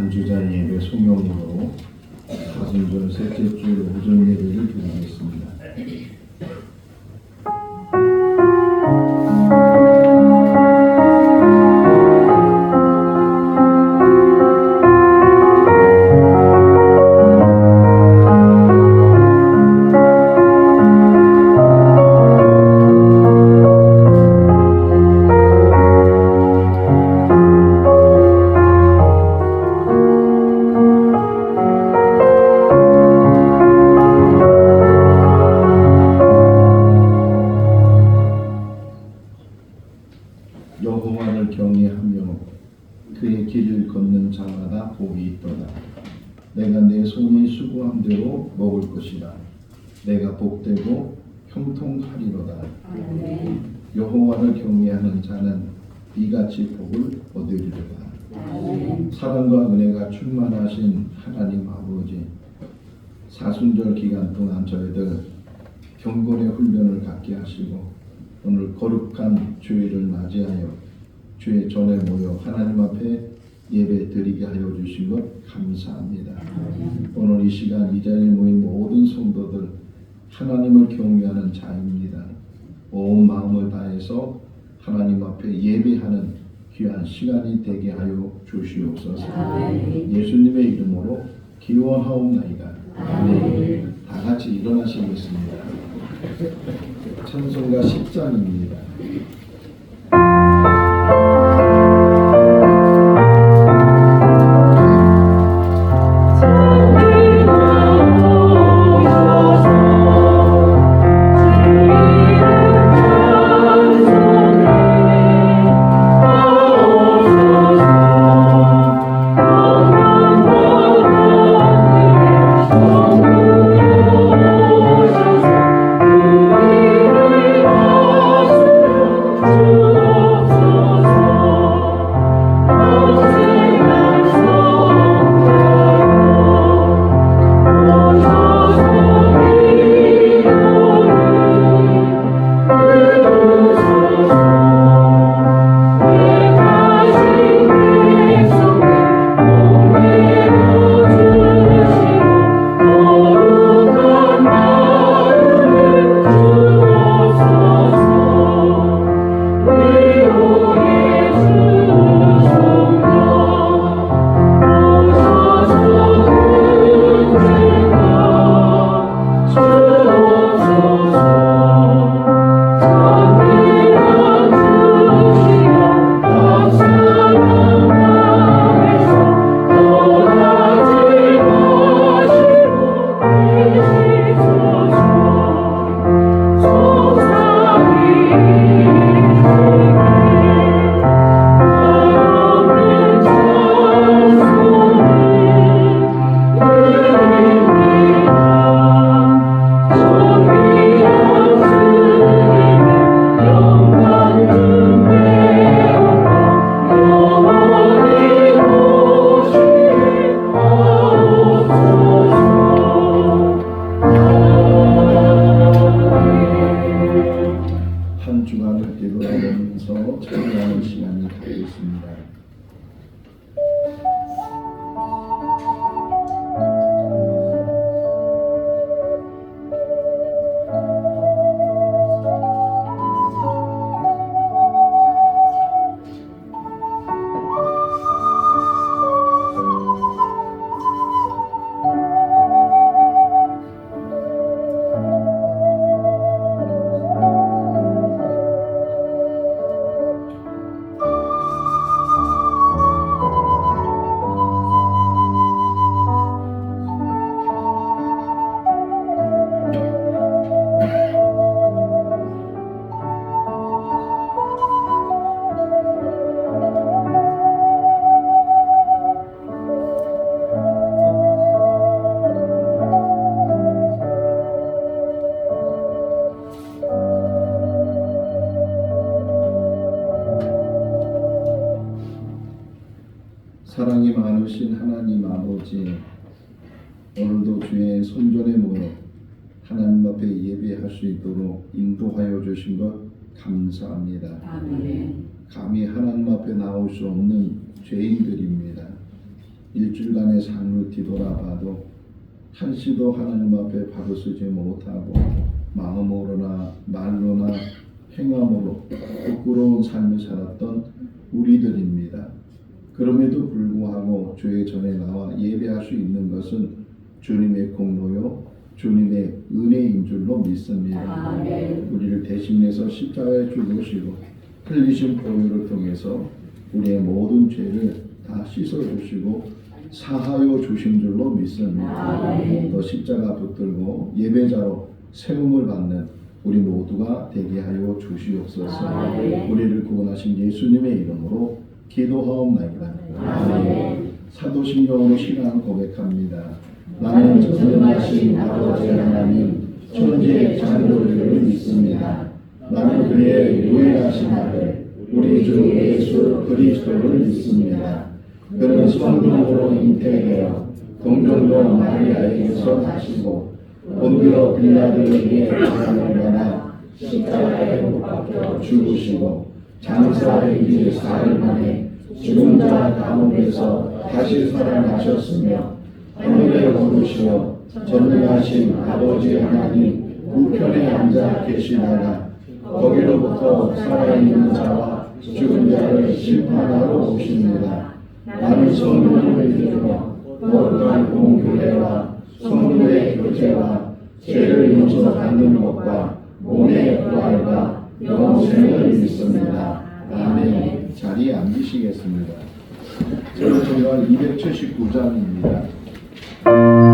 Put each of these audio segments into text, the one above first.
단주자 예배 소명으로 사순절 셋째 주 오전 예배를 드리겠습니다. 여호와를 경외하며 그의 길을 걷는 자마다 복이 있도다. 내가 내 손이 수고한 대로 먹을 것이다. 내가 복되고 형통하리로다. 아멘. 여호와를 경외하는 자는 이같이 복을 얻으리로다. 아멘. 사랑과 은혜가 충만하신 하나님 아버지, 사순절 기간 동안 저희들 경건의 훈련을 갖게 하시고 오늘 거룩한 주일을 맞이하여 주의 전에 모여 하나님 앞에 예배 드리게 하여 주신 것 감사합니다. 오늘 이 시간 이 자리에 모인 모든 성도들 하나님을 경외하는 자입니다. 온 마음을 다해서 하나님 앞에 예배하는 귀한 시간이 되게 하여 주시옵소서. 예수님의 이름으로 기원하옵나이다. 아멘. 다 같이 일어나시겠습니다. 찬송가 10장입니다. 한 주간을 되돌아보면서 참여하는 시간이 되겠습니다. 사랑이 많으신 하나님 아버지, 오늘도 주의 손전에 모여 하나님 앞에 예배할 수 있도록 인도하여 주신 것 감사합니다. 아멘. 감히 하나님 앞에 나올 수 없는 죄인들입니다. 일주일간의 삶을 뒤돌아봐도 한시도 하나님 앞에 바로 서지 못하고 마음으로나 말로나 행함으로 부끄러운 삶을 살았던 우리들입니다. 그럼에도 불구하고 주의 전에 나와 예배할 수 있는 것은 주님의 공로요 주님의 은혜인 줄로 믿습니다. 아멘. 우리를 대신해서 십자가에 죽으시고 흘리신 보혈을 통해서 우리의 모든 죄를 다 씻어주시고 사하여 주신 줄로 믿습니다. 아멘. 또 십자가 붙들고 예배자로 세움을 받는 우리 모두가 되게 하여 주시옵소서. 아멘. 우리를 구원하신 예수님의 이름으로 기도하옵나이다. 아멘. 사도신경으로 신앙을 고백합니다. 나는 전능하신 아버지 하나님 천지의 창조주를 믿습니다. 나는 그의 유일하신 아들 우리 주 예수 그리스도를 믿습니다. 그는 성령으로 잉태되어 동정녀 마리아에게서 나시고 본디오 빌라도에게 고난을 받아 십자가에 못 박혀 죽으시고 장사의 일 사흘 만에 죽은 자 가운데서 다시 살아나셨으며 하늘에 오르시어 전능하신 아버지 하나님 우편에 앉아 계시다가 거기로부터 살아있는 자와 죽은 자를 심판하러 오십니다. 나는 성령을 믿으며 거룩한 공교회와 성도의 교제와 죄를 용서받는 것과 몸의 부활과 영생을 믿습니다. 아멘. 자리에 앉으시겠습니다. 저희가 279장입니다. 아멘.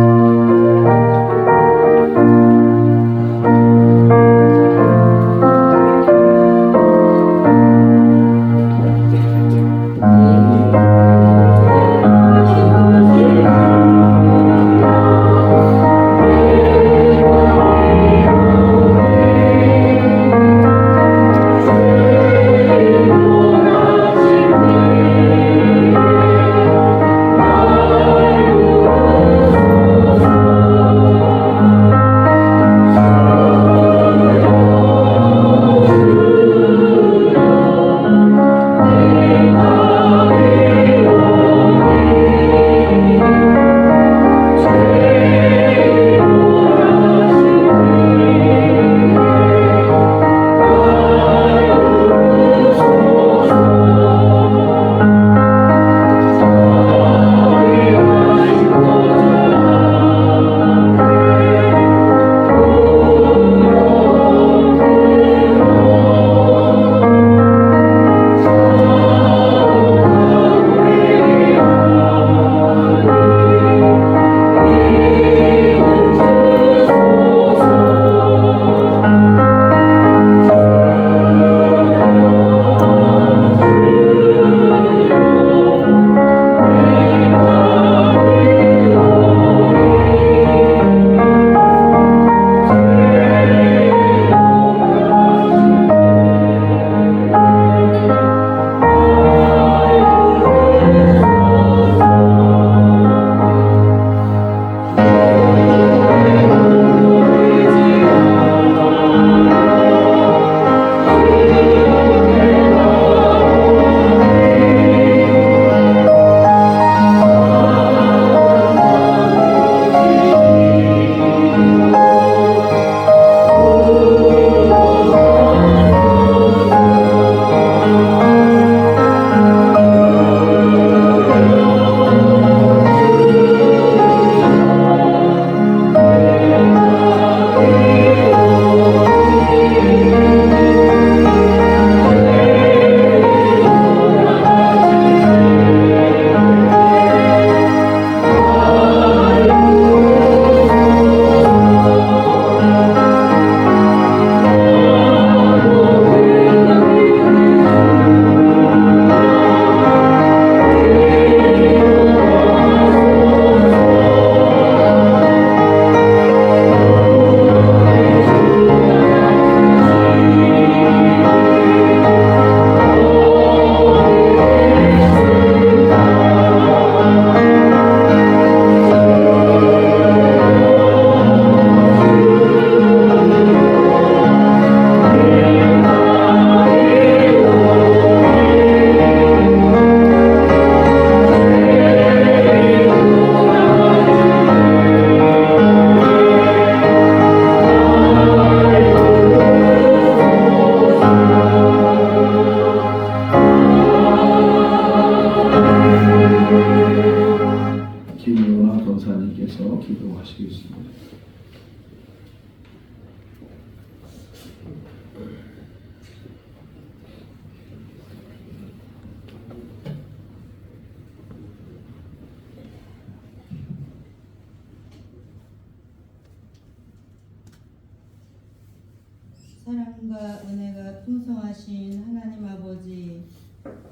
사랑과 은혜가 풍성하신 하나님 아버지,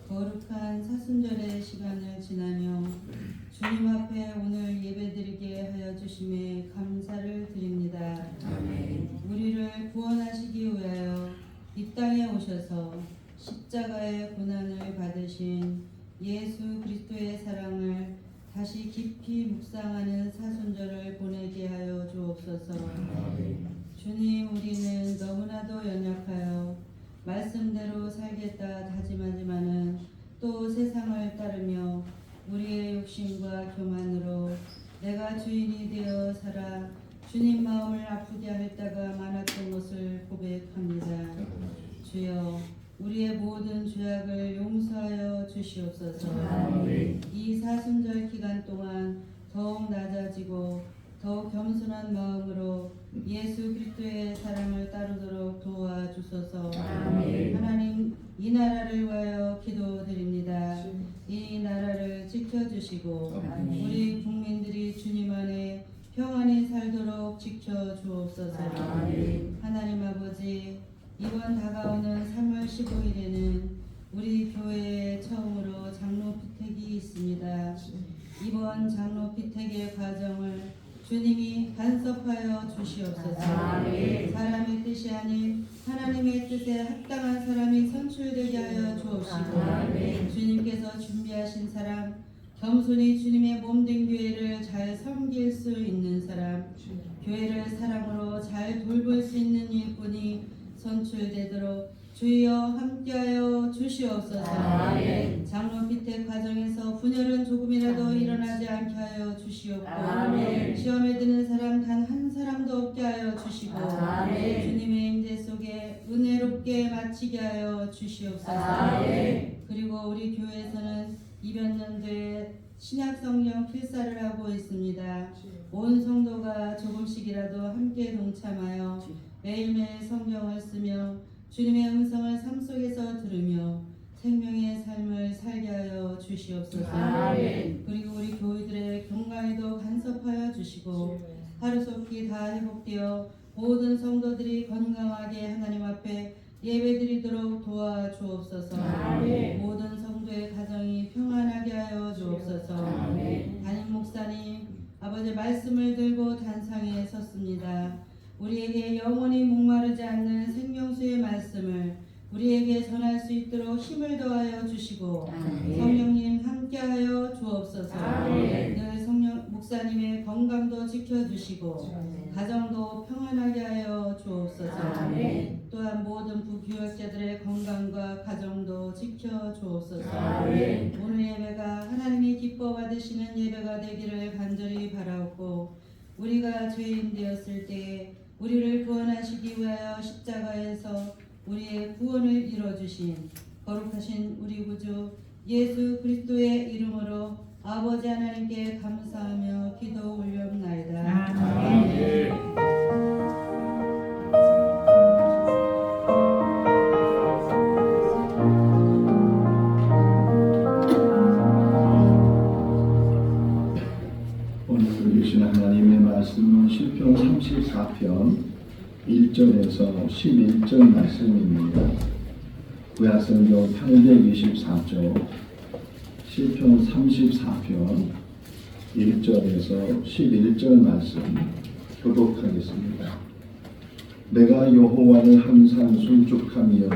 거룩한 사순절의 시간을 지나며 주님 앞에 오늘 예배드리게 하여 주심에 감사를 드립니다. 우리를 구원하시기 위하여 이 땅에 오셔서 십자가의 고난을 받으신 예수 그리스도의 사랑을 다시 깊이 묵상하는 사순절을 보내게 하여 주옵소서. 주님, 우리는 너무나도 연약하여 말씀대로 살겠다 다짐하지만은 또 세상을 따르며 우리의 욕심과 교만으로 내가 주인이 되어 살아 주님 마음을 아프게 할때가 많았던 것을 고백합니다. 주여, 우리의 모든 죄악을 용서하여 주시옵소서. 이 사순절 기간 동안 더욱 낮아지고 더욱 겸손한 마음으로 예수 그리스도의 사랑을 따르도록 도와주소서. 하나님, 이 나라를 위하여 기도드립니다. 이 나라를 지켜주시고 우리 국민들이 주님 안에 평안히 살도록 지켜주옵소서. 하나님 아버지, 이번 다가오는 3월 15일에는 우리 교회에 처음으로 장로 피택이 있습니다. 이번 장로 피택의 과정을 주님이 간섭하여 주시옵소서. 사람의 뜻이 아닌 하나님의 뜻에 합당한 사람이 선출되게 하여 주옵시고 주님께서 준비하신 사람, 겸손히 주님의 몸된 교회를 잘 섬길 수 있는 사람, 교회를 사랑으로 잘 돌볼 수 있는 일꾼이 선출되도록 주여 함께하여 주시옵소서. 장로 피택 과정에서 분열은 조금이라도 일어나지 않게 하여 주시옵고 시험에 드는 사람 단 한 사람도 없게 하여 주시고 주님의 임재 속에 은혜롭게 마치게 하여 주시옵소서. 그리고 우리 교회에서는 이번 연도에 신약 성령 필사를 하고 있습니다. 온 성도가 조금씩이라도 함께 동참하여 매일매일 성경을 쓰며 주님의 음성을 삶 속에서 들으며 생명의 삶을 살게 하여 주시옵소서. 그리고 우리 교우들의 건강에도 간섭하여 주시고 하루속히 다 회복되어 모든 성도들이 건강하게 하나님 앞에 예배드리도록 도와주옵소서. 모든 성도의 가정이 평안하게 하여 주옵소서. 담임 목사님, 아버지 말씀을 들고 단상에 섰습니다. 우리에게 영원히 목마르지 않는 생명수의 말씀을 우리에게 전할 수 있도록 힘을 더하여 주시고 성령님 함께하여 주옵소서. 늘 성령 목사님의 건강도 지켜주시고 가정도 평안하게 하여 주옵소서. 또한 모든 부교역자들의 건강과 가정도 지켜주옵소서. 오늘 예배가 하나님이 기뻐 받으시는 예배가 되기를 간절히 바라옵고 우리가 죄인 되었을 때 우리를 구원하시기 위하여 십자가에서 우리의 구원을 이뤄주신 거룩하신 우리 구주 예수 그리스도의 이름으로 아버지 하나님께 감사하며 기도 올려옵나이다. 오늘 주신 하나님의 말씀은 시편 34편 1절에서 11절 말씀입니다. 구약성경 824쪽 시편 34편 1절에서 11절 말씀 교독하겠습니다. 내가 여호와를 항상 순축하며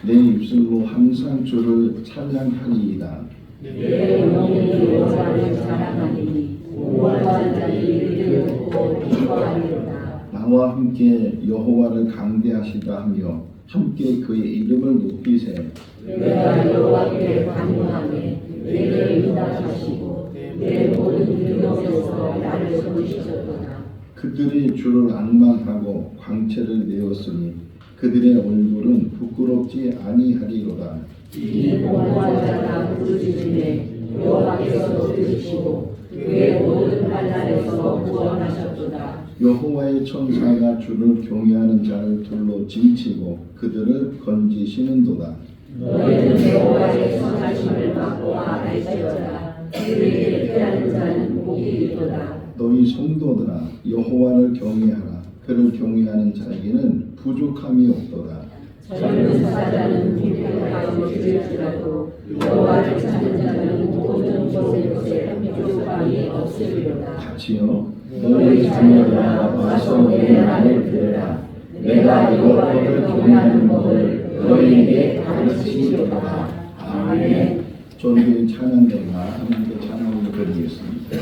내 입술로 항상 주를 찬양하리이다. 내 영혼이 여호와를 사랑하니 구원하는 자의 이름을 듣고 기뻐하리로다. 나와 함께 여호와를 강대하시다 하며 함께 그의 이름을 높이세. 내가 여호와께 간구하니 내게 응답하시고 내 모든 두려움에서 나를 건지셨도다. 그들이 주를 앙망하고 광채를 내었으니 그들의 얼굴은 부끄럽지 아니하리로다. 이 공고한 자가 부르짖음에 여호와께서 들으시고 그의 모든 환난에서 구원하셨도다. 여호와의 천사가 주를 경외하는 자를 둘로 진치고 그들을 건지시는도다. 너희는 여호와의 선하심을 맛보아 알지어다. 그에게 피하는 자는 복이 있도다. 너희 성도들아 여호와를 경외하라. 그를 경외하는 자에게는 부족함이 없도다. 젊은 사자는 비평하여 줄일지라도 여호와를 찾는 자는 모든 곳에 뾰족함이 없으리로다. 같이요. 너희 자녀들아 와서 내 말을 들으라. 내가 여호와를 경외하는 법을 너희에게 가르치리로다. 아멘. 존귀의 찬양대가 하나님께 찬양을 드리겠습니다.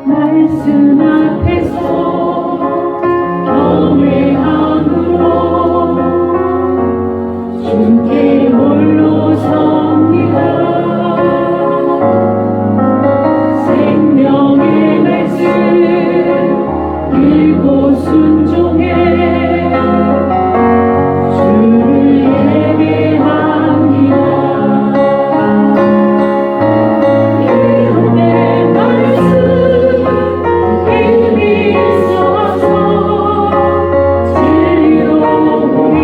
말씀 앞에서 경외함으로 주께 홀로 섭니다. 생명의 말씀 읽고 순종해 주를 예배합니다. 이름의 말씀 힘이 있어서 진리로 우리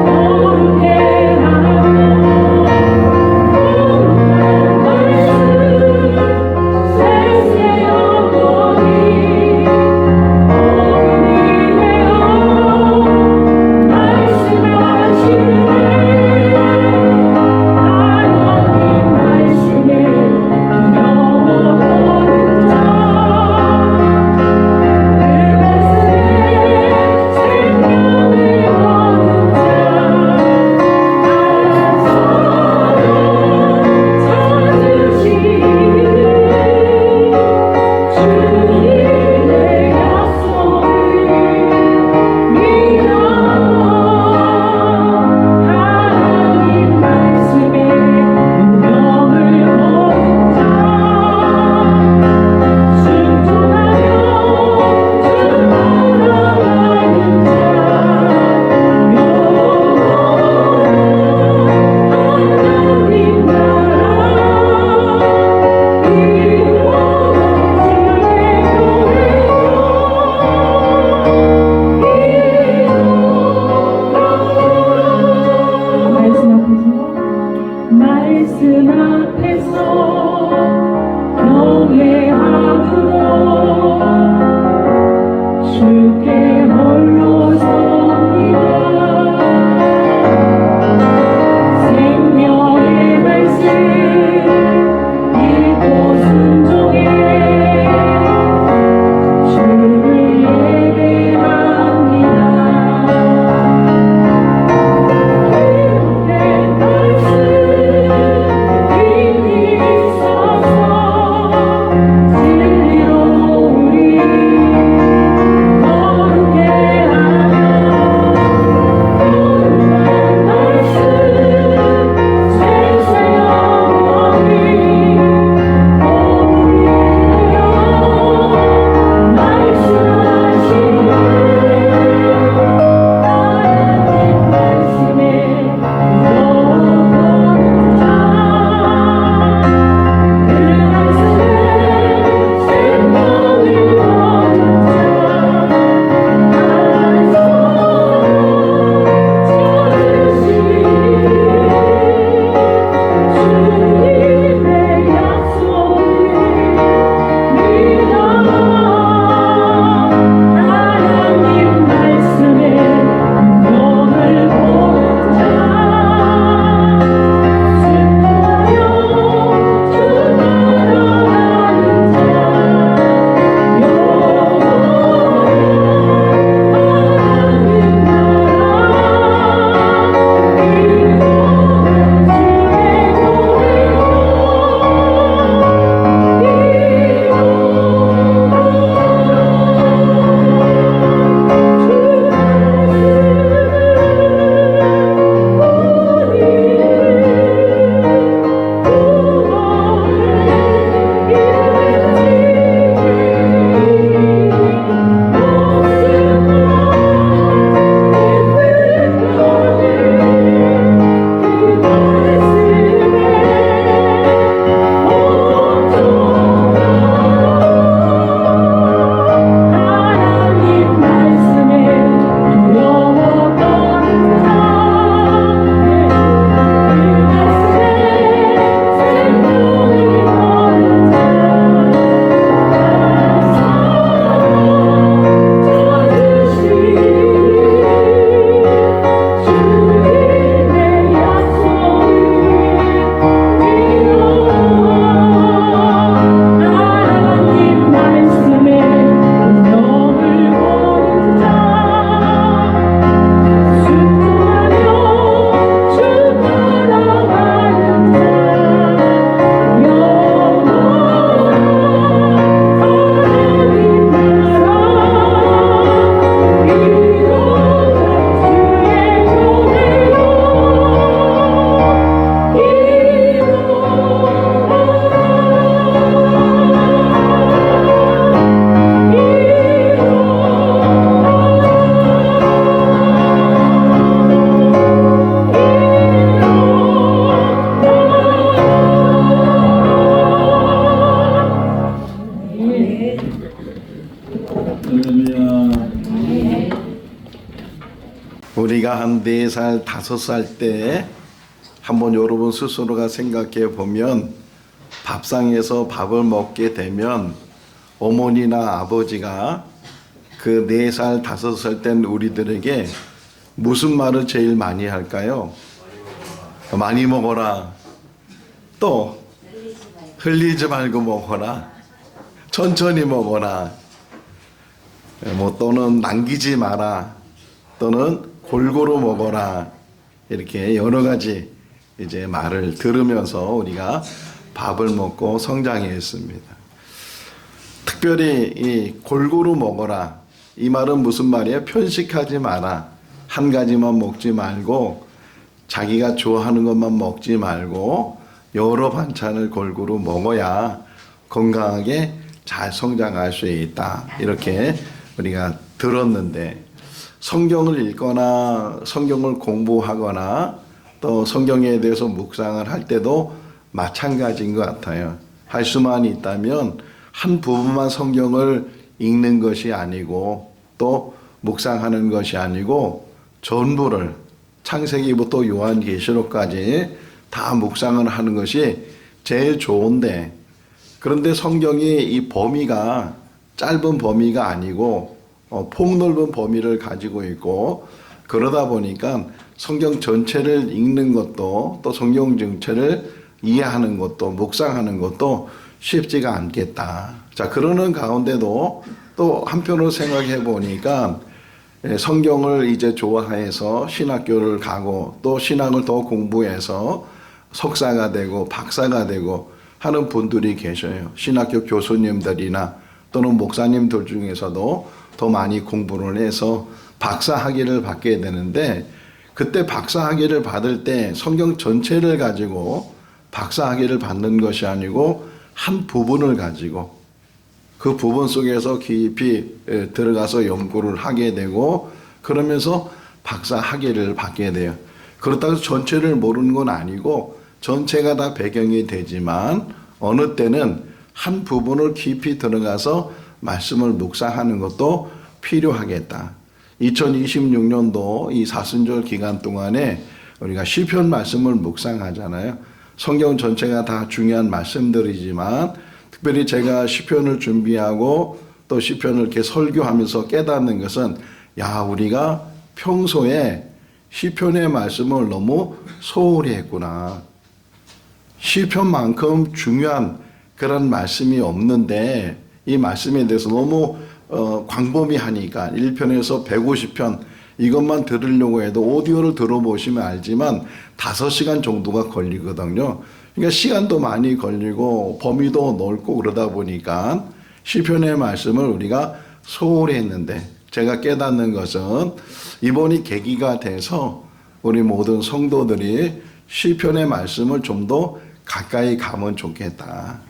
거룩해 하며 거룩한 말씀 세세 영원히 어른이 되어 말씀하시네. 하나님 말씀에 두려워하는 자, 그 말씀에 생명을 거는 자, 찾으시기를 주님의 약속을 믿어. 하나님 말씀에 운명을 모은 자, 순종하며 주 따라가는 자, 영원한 하나님 나라 말씀 앞에서 경외함으로 주께 홀로 섭니다. 생명의 말씀 읽고 순종해 주를 예배합니다. 이름의 말씀 힘이 있어서 진리로 우리 거룩해 한 4살, 5살 때 한번 여러분 스스로가 생각해 보면 밥상에서 밥을 먹게 되면 어머니나 아버지가 그 4살, 5살 땐 우리들에게 무슨 말을 제일 많이 할까요? 많이 먹어라. 또 흘리지 말고 먹어라. 천천히 먹어라. 뭐 또는 남기지 마라. 또는 골고루 먹어라. 이렇게 여러 가지 이제 말을 들으면서 우리가 밥을 먹고 성장했습니다. 특별히 이 골고루 먹어라. 이 말은 무슨 말이에요? 편식하지 마라. 한 가지만 먹지 말고 자기가 좋아하는 것만 먹지 말고 여러 반찬을 골고루 먹어야 건강하게 잘 성장할 수 있다. 이렇게 우리가 들었는데 성경을 읽거나 성경을 공부하거나 또 성경에 대해서 묵상을 할 때도 마찬가지인 것 같아요. 할 수만 있다면 한 부분만 성경을 읽는 것이 아니고 또 묵상하는 것이 아니고 전부를 창세기부터 요한계시록까지 다 묵상을 하는 것이 제일 좋은데 그런데 성경이 이 범위가 짧은 범위가 아니고 폭넓은 범위를 가지고 있고 그러다 보니까 성경 전체를 읽는 것도 또 성경 전체를 이해하는 것도 묵상하는 것도 쉽지가 않겠다. 자, 그러는 가운데도 또 한편으로 생각해 보니까 성경을 이제 좋아해서 신학교를 가고 또 신학을 더 공부해서 석사가 되고 박사가 되고 하는 분들이 계셔요. 신학교 교수님들이나 또는 목사님들 중에서도 더 많이 공부를 해서 박사 학위를 받게 되는데 그때 박사 학위를 받을 때 성경 전체를 가지고 박사 학위를 받는 것이 아니고 한 부분을 가지고 그 부분 속에서 깊이 들어가서 연구를 하게 되고 그러면서 박사 학위를 받게 돼요. 그렇다고 해서 전체를 모르는 건 아니고 전체가 다 배경이 되지만 어느 때는 한 부분을 깊이 들어가서 말씀을 묵상하는 것도 필요하겠다. 2026년도 이 사순절 기간 동안에 우리가 시편 말씀을 묵상하잖아요. 성경 전체가 다 중요한 말씀들이지만 특별히 제가 시편을 준비하고 또 시편을 이렇게 설교하면서 깨닫는 것은 야, 우리가 평소에 시편의 말씀을 너무 소홀히 했구나. 시편만큼 중요한 그런 말씀이 없는데 이 말씀에 대해서 너무 광범위하니까 1편에서 150편 이것만 들으려고 해도 오디오를 들어보시면 알지만 5시간 정도가 걸리거든요. 그러니까 시간도 많이 걸리고 범위도 넓고 그러다 보니까 시편의 말씀을 우리가 소홀히 했는데 제가 깨닫는 것은 이번이 계기가 돼서 우리 모든 성도들이 시편의 말씀을 좀 더 가까이 가면 좋겠다.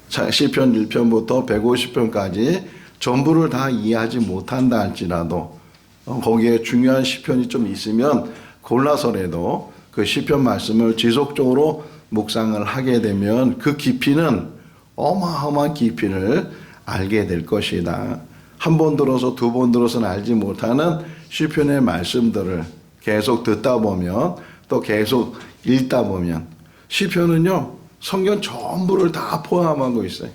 시편 1편부터 150편까지 전부를 다 이해하지 못한다 할지라도 거기에 중요한 시편이 좀 있으면 골라서라도 그 시편 말씀을 지속적으로 묵상을 하게 되면 그 깊이는 어마어마한 깊이를 알게 될 것이다. 한 번 들어서 두 번 들어서는 알지 못하는 시편의 말씀들을 계속 듣다 보면 또 계속 읽다 보면 시편은요 성경 전부를 다 포함하고 있어요.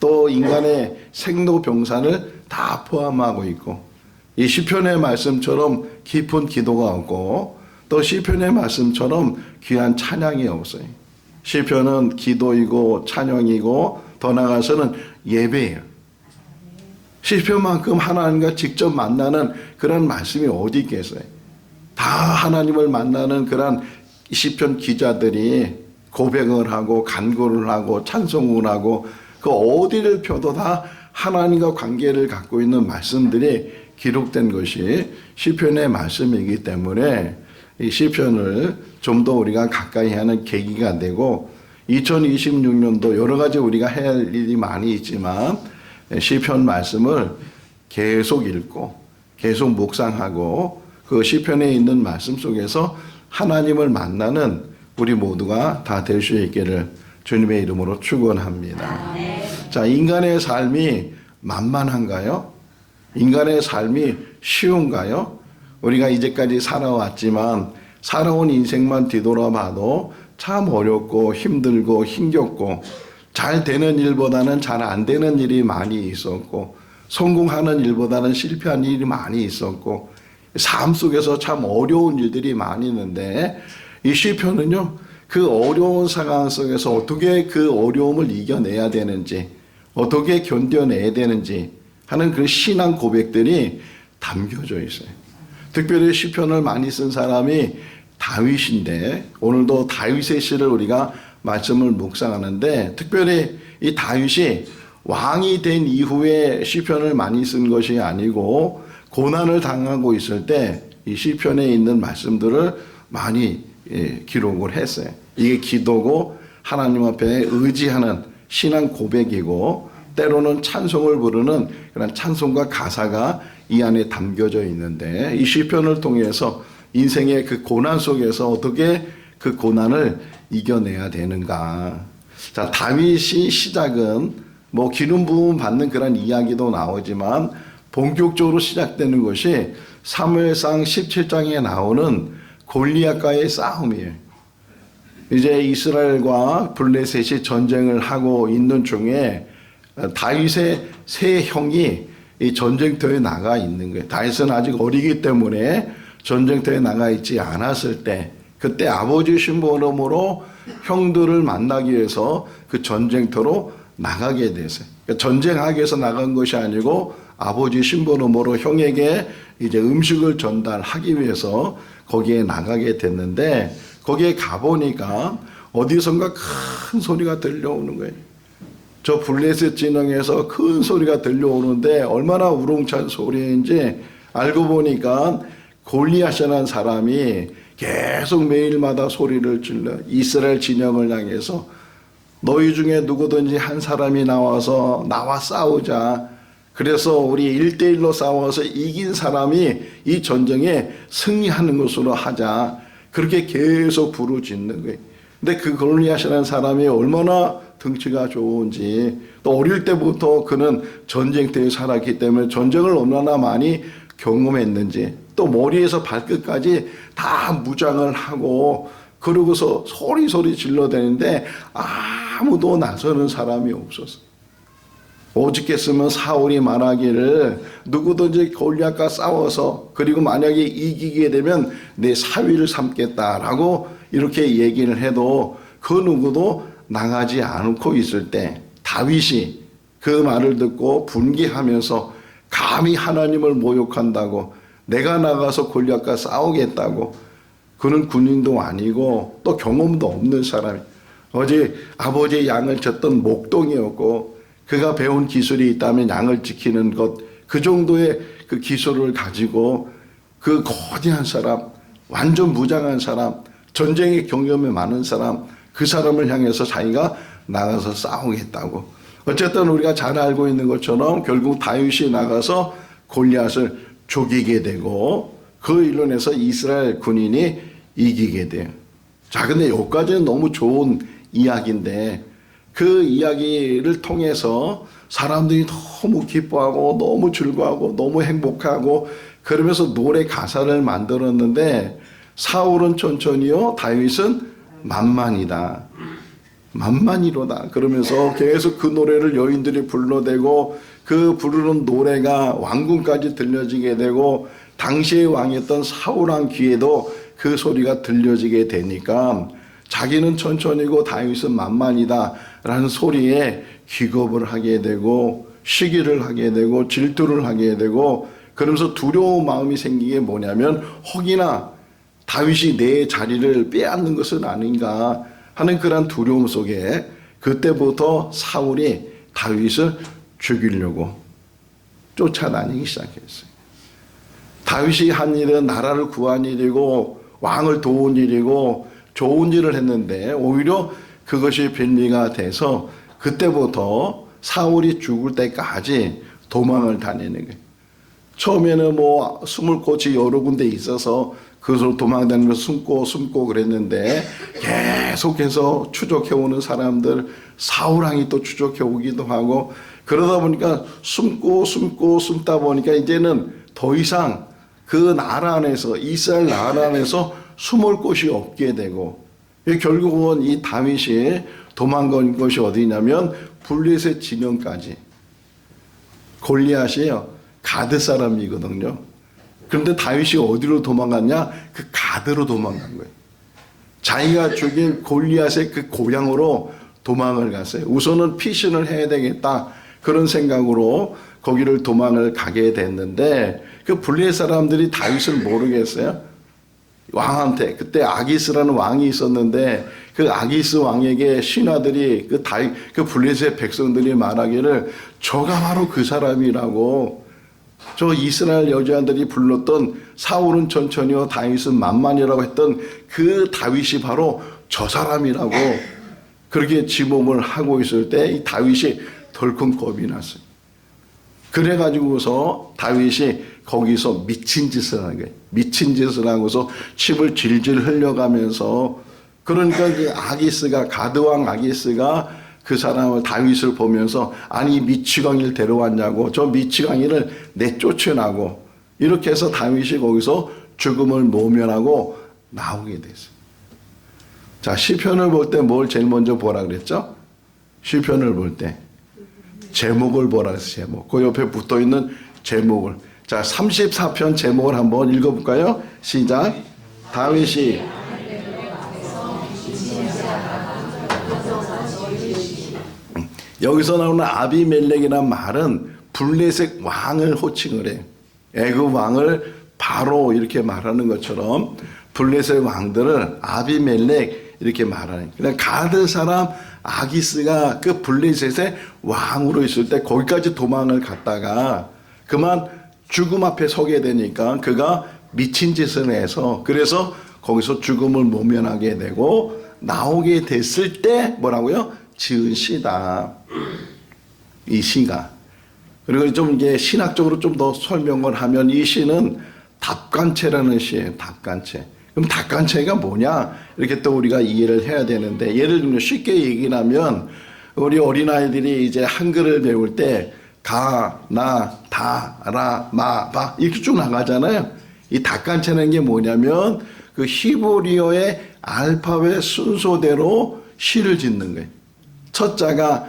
또 인간의 생로병사를 다 포함하고 있고 이 시편의 말씀처럼 깊은 기도가 없고 또 시편의 말씀처럼 귀한 찬양이 없어요. 시편은 기도이고 찬양이고 더 나아가서는 예배예요. 시편만큼 하나님과 직접 만나는 그런 말씀이 어디 있겠어요. 다 하나님을 만나는 그런 시편 기자들이 고백을 하고 간구를 하고 찬송을 하고 그 어디를 펴도 다 하나님과 관계를 갖고 있는 말씀들이 기록된 것이 시편의 말씀이기 때문에 이 시편을 좀 더 우리가 가까이 하는 계기가 되고 2026년도 여러 가지 우리가 해야 할 일이 많이 있지만 시편 말씀을 계속 읽고 계속 묵상하고 그 시편에 있는 말씀 속에서 하나님을 만나는 우리 모두가 다 될 수 있기를 주님의 이름으로 축원합니다. 자, 인간의 삶이 만만한가요? 인간의 삶이 쉬운가요? 우리가 이제까지 살아왔지만 살아온 인생만 뒤돌아봐도 참 어렵고 힘들고 힘겹고 잘 되는 일보다는 잘 안 되는 일이 많이 있었고 성공하는 일보다는 실패한 일이 많이 있었고 삶 속에서 참 어려운 일들이 많이 있는데 이 시편은요 그 어려운 상황 속에서 어떻게 그 어려움을 이겨내야 되는지 어떻게 견뎌내야 되는지 하는 그 신앙 고백들이 담겨져 있어요. 특별히 시편을 많이 쓴 사람이 다윗인데 오늘도 다윗의 시를 우리가 말씀을 묵상하는데 특별히 이 다윗이 왕이 된 이후에 시편을 많이 쓴 것이 아니고 고난을 당하고 있을 때 이 시편에 있는 말씀들을 많이 기록을 했어요. 이게 기도고 하나님 앞에 의지하는 신앙 고백이고 때로는 찬송을 부르는 그런 찬송과 가사가 이 안에 담겨져 있는데 이 시편을 통해서 인생의 그 고난 속에서 어떻게 그 고난을 이겨내야 되는가. 자, 다윗이 시작은 뭐 기름 부음 받는 그런 이야기도 나오지만 본격적으로 시작되는 것이 사무엘상 17장에 나오는 골리앗과의 싸움이에요. 이제 이스라엘과 블레셋이 전쟁을 하고 있는 중에 다윗의 세 형이 이 전쟁터에 나가 있는 거예요. 다윗은 아직 어리기 때문에 전쟁터에 나가 있지 않았을 때 그때 아버지 심부름으로 형들을 만나기 위해서 그 전쟁터로 나가게 됐어요. 그러니까 전쟁하기 위해서 나간 것이 아니고 아버지 심부름으로 형에게 이제 음식을 전달하기 위해서 거기에 나가게 됐는데 거기에 가보니까 어디선가 큰 소리가 들려오는 거예요. 저 블레셋 진영에서 큰 소리가 들려오는데 얼마나 우렁찬 소리인지 알고 보니까 골리앗이라는 사람이 계속 매일마다 소리를 질러 이스라엘 진영을 향해서 너희 중에 누구든지 한 사람이 나와서 나와 싸우자. 그래서 우리 1대1로 싸워서 이긴 사람이 이 전쟁에 승리하는 것으로 하자. 그렇게 계속 부르짖는 거예요. 근데 그 골리앗이라는 사람이 얼마나 덩치가 좋은지 또 어릴 때부터 그는 전쟁터에 살았기 때문에 전쟁을 얼마나 많이 경험했는지 또 머리에서 발끝까지 다 무장을 하고 그러고서 소리 질러대는데 아무도 나서는 사람이 없었어. 오직했으면 사울이 말하기를 누구든지 골리앗과 싸워서 그리고 만약에 이기게 되면 내 사위를 삼겠다라고 이렇게 얘기를 해도 그 누구도 나가지 않고 있을 때 다윗이 그 말을 듣고 분개하면서 감히 하나님을 모욕한다고 내가 나가서 골리앗과 싸우겠다고 그는 군인도 아니고 또 경험도 없는 사람이 어제 아버지의 양을 쳤던 목동이었고 그가 배운 기술이 있다면 양을 지키는 것 그 정도의 그 기술을 가지고 그 거대한 사람 완전 무장한 사람 전쟁의 경험이 많은 사람 그 사람을 향해서 자기가 나가서 싸우겠다고 어쨌든 우리가 잘 알고 있는 것처럼 결국 다윗이 나가서 골리앗을 죽이게 되고 그 일로 인해서 이스라엘 군인이 이기게 돼요. 자, 근데 여기까지는 너무 좋은 이야기인데 그 이야기를 통해서 사람들이 너무 기뻐하고 너무 즐거워하고 너무 행복하고 그러면서 노래 가사를 만들었는데 사울은 천천히요 다윗은 만만이다. 만만이로다. 그러면서 계속 그 노래를 여인들이 불러대고 그 부르는 노래가 왕궁까지 들려지게 되고 당시의 왕이었던 사울왕 귀에도 그 소리가 들려지게 되니까 자기는 천천히고 다윗은 만만이다 라는 소리에 기겁을 하게 되고 시기를 하게 되고 질투를 하게 되고 그러면서 두려운 마음이 생기게 뭐냐면 혹이나 다윗이 내 자리를 빼앗는 것은 아닌가 하는 그런 두려움 속에 그때부터 사울이 다윗을 죽이려고 쫓아다니기 시작했어요. 다윗이 한 일은 나라를 구한 일이고 왕을 도운 일이고 좋은 일을 했는데 오히려 그것이 빌미가 돼서 그때부터 사울이 죽을 때까지 도망을 다니는 거예요. 처음에는 뭐 숨을 곳이 여러 군데 있어서 그것으로 도망다니면서 숨고 그랬는데 계속해서 추적해오는 사람들 사울왕이 또 추적해오기도 하고 그러다 보니까 숨다 보니까 이제는 더 이상 그 나라 안에서 이스라엘 나라 안에서 숨을 곳이 없게 되고 결국은 이 다윗이 도망간 곳이 어디냐면 블레셋 진영까지. 골리앗이요 가드 사람이거든요. 그런데 다윗이 어디로 도망갔냐? 그 가드로 도망간 거예요. 자기가 죽인 골리앗의 그 고향으로 도망을 갔어요. 우선은 피신을 해야 되겠다 그런 생각으로 거기를 도망을 가게 됐는데 그 블레셋 사람들이 다윗을 모르겠어요. 왕한테 그때 아기스라는 왕이 있었는데 그 아기스 왕에게 신하들이 그 블레셋 백성들이 말하기를 저가 바로 그 사람이라고, 저 이스라엘 여자들이 불렀던 사울은 천천히요 다윗은 만만이라고 했던 그 다윗이 바로 저 사람이라고 그렇게 지목을 하고 있을 때 이 다윗이 덜컥 겁이 났어요. 그래가지고서 다윗이 거기서 미친 짓을 하는 거예요. 미친 짓을 하고서 침을 질질 흘려가면서, 그러니까 그 아기스가, 가드왕 아기스가 그 사람을, 다윗을 보면서 아니 미치광이를 데려왔냐고, 저 미치광이를 내쫓으라고, 이렇게 해서 다윗이 거기서 죽음을 모면하고 나오게 됐어요. 자, 시편을 볼 때 뭘 제일 먼저 보라 그랬죠? 시편을 볼 때 제목을 보라 그랬어요. 제목. 그 옆에 붙어 있는 제목을. 자, 34편 제목을 한번 읽어볼까요? 시작. 다윗이 여기서 나오는 아비멜렉이라는 말은 블레셋 왕을 호칭을 해요. 애굽 왕을 바로 이렇게 말하는 것처럼 블레셋 왕들을 아비멜렉 이렇게 말하는. 그냥 가드 사람 아기스가 그 블레셋의 왕으로 있을 때 거기까지 도망을 갔다가 그만 죽음 앞에 서게 되니까 그가 미친 짓을 해서, 그래서 거기서 죽음을 모면하게 되고 나오게 됐을 때 뭐라고요? 지은 시다. 이 시가. 그리고 좀 이게 신학적으로 좀 더 설명을 하면 이 시는 답간체라는 시예요. 답간체. 그럼 답간체가 뭐냐? 이렇게 또 우리가 이해를 해야 되는데, 예를 들면 쉽게 얘기하면 우리 어린아이들이 이제 한글을 배울 때 가, 나, 다, 라, 마, 바 이렇게 쭉 나가잖아요. 이 답간체는 게 뭐냐면 그 히브리어의 알파벳 순서대로 시를 짓는 거예요. 첫 자가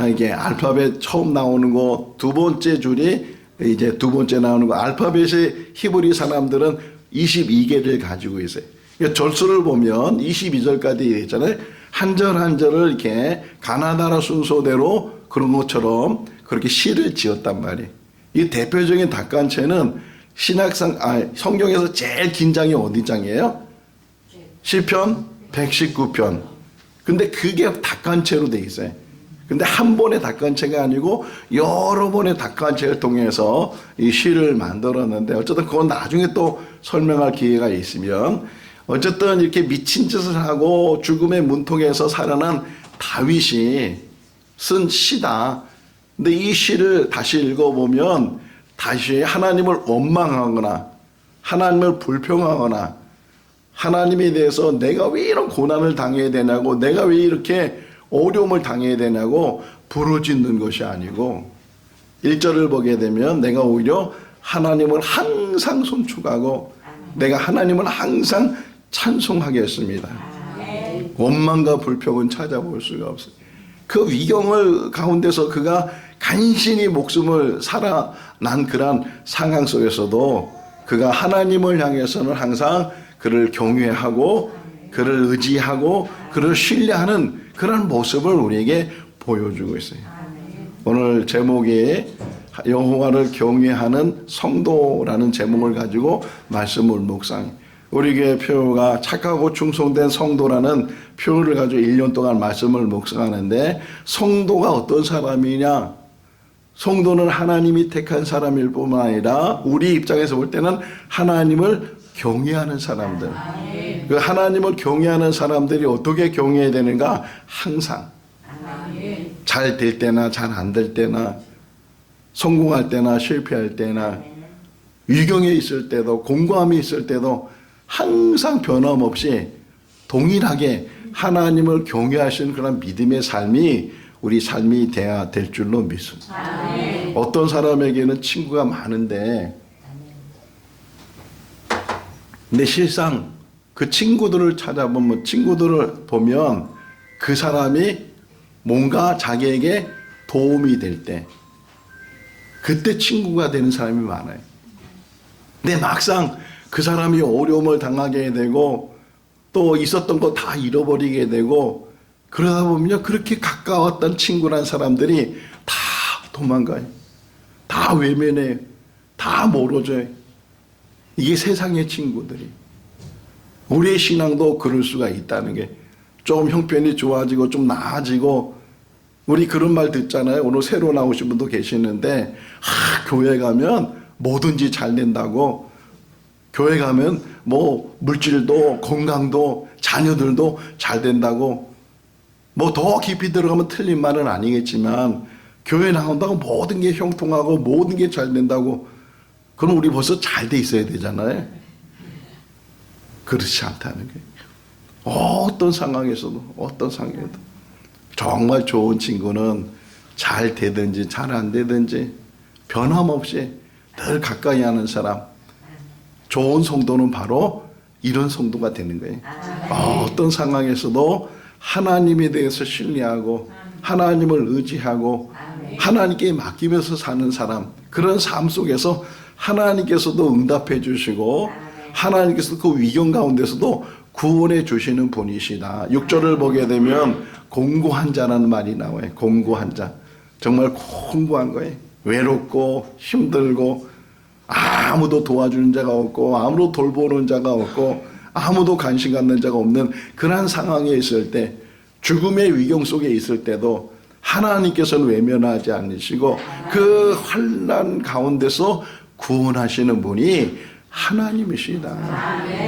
이게 알파벳 처음 나오는 거, 두 번째 줄이 이제 두 번째 나오는 거. 알파벳의 히브리 사람들은 22개를 가지고 있어요. 그러니까 절수를 보면 22절까지 있잖아요. 한 절 한 절을 이렇게 가나다라 순서대로 그런 것처럼 그렇게 시를 지었단 말이에요. 이 대표적인 답간체는 성경에서 제일 긴 장이 어디 장이에요? 시편 119편. 근데 그게 답간체로 돼 있어요. 근데 한 번의 답간체가 아니고 여러 번의 답간체를 통해서 이 시를 만들었는데, 어쨌든 그건 나중에 또 설명할 기회가 있으면, 어쨌든 이렇게 미친 짓을 하고 죽음의 문턱에서 살아난 다윗이 쓴 시다. 근데 이 시를 다시 읽어보면 다시 하나님을 원망하거나 하나님을 불평하거나 하나님에 대해서 내가 왜 이런 고난을 당해야 되냐고, 내가 왜 이렇게 어려움을 당해야 되냐고 부르짖는 것이 아니고, 1절을 보게 되면 내가 오히려 하나님을 항상 손축하고 내가 하나님을 항상 찬송하겠습니다. 원망과 불평은 찾아볼 수가 없어요. 그 위경을 가운데서 그가 간신히 목숨을 살아난 그런 상황 속에서도 그가 하나님을 향해서는 항상 그를 경외하고 그를 의지하고 그를 신뢰하는 그런 모습을 우리에게 보여주고 있어요. 오늘 제목이 여호와를 경외하는 성도라는 제목을 가지고 말씀을 묵상해요. 우리 교회 표가 착하고 충성된 성도라는 표를 가지고 1년 동안 말씀을 묵상하는데, 성도가 어떤 사람이냐? 성도는 하나님이 택한 사람일 뿐만 아니라 우리 입장에서 볼 때는 하나님을 경외하는 사람들. 그 하나님을 경외하는 사람들이 어떻게 경외해야 되는가? 항상 잘 될 때나 잘 안 될 때나, 성공할 때나 실패할 때나, 위경에 있을 때도 공고함이 있을 때도 항상 변함없이 동일하게 하나님을 경외하시는 그런 믿음의 삶이 우리 삶이 돼야 될 줄로 믿습니다. 어떤 사람에게는 친구가 많은데 근데 실상 그 친구들을 찾아보면, 친구들을 보면 그 사람이 뭔가 자기에게 도움이 될 때, 그때 친구가 되는 사람이 많아요. 근데 막상 그 사람이 어려움을 당하게 되고 또 있었던 거 다 잃어버리게 되고 그러다 보면 그렇게 가까웠던 친구란 사람들이 다 도망가요. 다 외면해요. 다 멀어져요. 이게 세상의 친구들이. 우리의 신앙도 그럴 수가 있다는 게, 좀 형편이 좋아지고 좀 나아지고, 우리 그런 말 듣잖아요. 오늘 새로 나오신 분도 계시는데, 교회 가면 뭐든지 잘 된다고, 교회 가면 뭐 물질도 건강도 자녀들도 잘 된다고, 뭐 더 깊이 들어가면 틀린 말은 아니겠지만 교회 나온다고 모든 게 형통하고 모든 게 잘 된다고, 그럼 우리 벌써 잘 돼 있어야 되잖아요. 그렇지 않다는 거예요. 어떤 상황에도 정말 좋은 친구는 잘 되든지 잘 안 되든지 변함없이 늘 가까이 하는 사람, 좋은 성도는 바로 이런 성도가 되는 거예요. 어떤 상황에서도 하나님에 대해서 신뢰하고 하나님을 의지하고 하나님께 맡기면서 사는 사람, 그런 삶 속에서 하나님께서도 응답해 주시고 하나님께서 그 위경 가운데서도 구원해 주시는 분이시다. 6절을 보게 되면 공고한 자라는 말이 나와요. 공고한 자. 정말 공고한 거예요. 외롭고 힘들고 아무도 도와주는 자가 없고 아무도 돌보는 자가 없고 아무도 관심 갖는 자가 없는 그러한 상황에 있을 때, 죽음의 위경 속에 있을 때도 하나님께서는 외면하지 않으시고 그 환난 가운데서 구원하시는 분이 하나님이시다.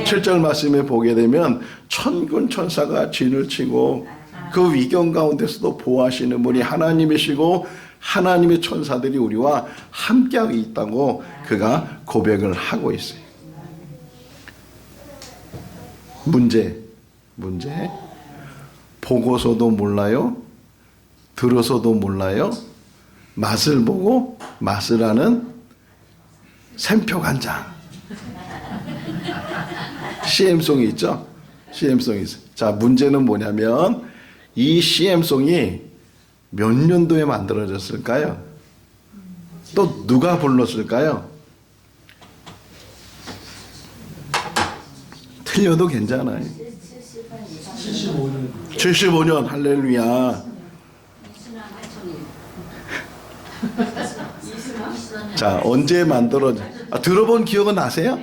7절 말씀에 보게 되면 천군 천사가 진을 치고 그 위경 가운데서도 보호하시는 분이 하나님이시고 하나님의 천사들이 우리와 함께하고 있다고 그가 고백을 하고 있어요. 문제. 보고서도 몰라요. 들어서도 몰라요. 맛을 보고 맛을 아는 샘표간장. CM송이 있죠? CM송이 있어요. 자, 문제는 뭐냐면 이 CM송이 몇 년도에 만들어졌을까요? 또 누가 불렀을까요? 틀려도 괜찮아요. 75년. 할렐루야. 자, 언제 만들어져? 들어본 기억은 나세요?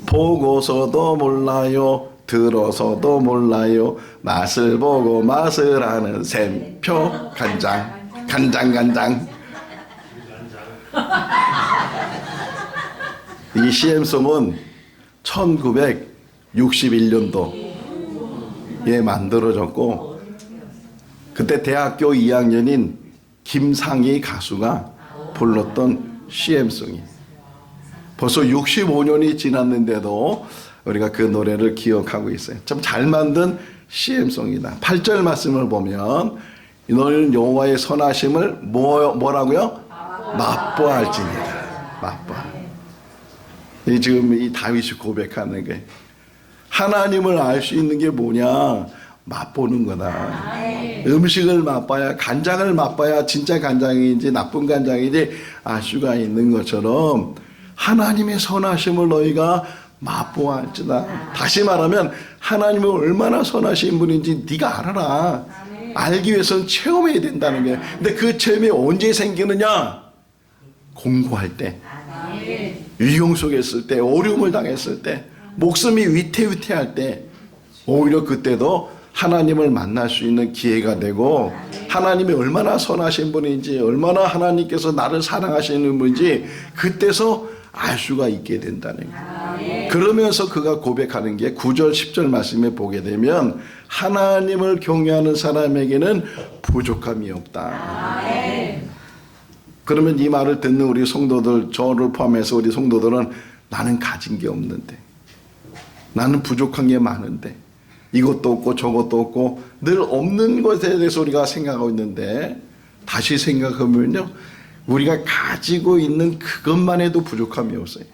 보고서도 몰라요. 들어서도 몰라요. 맛을 보고 맛을 아는 샘표 간장. 이 CM송은 1961년도에 만들어졌고, 그때 대학교 2학년인 김상희 가수가 불렀던 CM송이 벌써 65년이 지났는데도 우리가 그 노래를 기억하고 있어요. 참 잘 만든 CM송이다. 8절 말씀을 보면 너는 여호와의 선하심을 뭐라고요? 맛보할지니라. 맛보아. 지금 이 다윗이 고백하는 게, 하나님을 알 수 있는 게 뭐냐? 맛보는 거다. 음식을 맛봐야, 간장을 맛봐야 진짜 간장인지 나쁜 간장인지 알 수가 있는 것처럼 하나님의 선하심을 너희가 맛보아할지다. 다시 말하면 하나님은 얼마나 선하신 분인지 네가 알아라. 알기 위해서는 체험해야 된다는 거예요. 근데 그 체험이 언제 생기느냐? 공고할 때, 위경 속에 있을 때, 어려움을 당했을 때, 목숨이 위태위태할 때, 오히려 그때도 하나님을 만날 수 있는 기회가 되고, 하나님이 얼마나 선하신 분인지, 얼마나 하나님께서 나를 사랑하시는 분인지 그때서 알 수가 있게 된다는 거예요. 그러면서 그가 고백하는 게 9절 10절 말씀에 보게 되면 하나님을 경외하는 사람에게는 부족함이 없다. 그러면 이 말을 듣는 우리 성도들, 저를 포함해서 우리 성도들은 나는 가진 게 없는데, 나는 부족한 게 많은데, 이것도 없고 저것도 없고 늘 없는 것에 대해서 우리가 생각하고 있는데, 다시 생각하면요, 우리가 가지고 있는 그것만 해도 부족함이 없어요.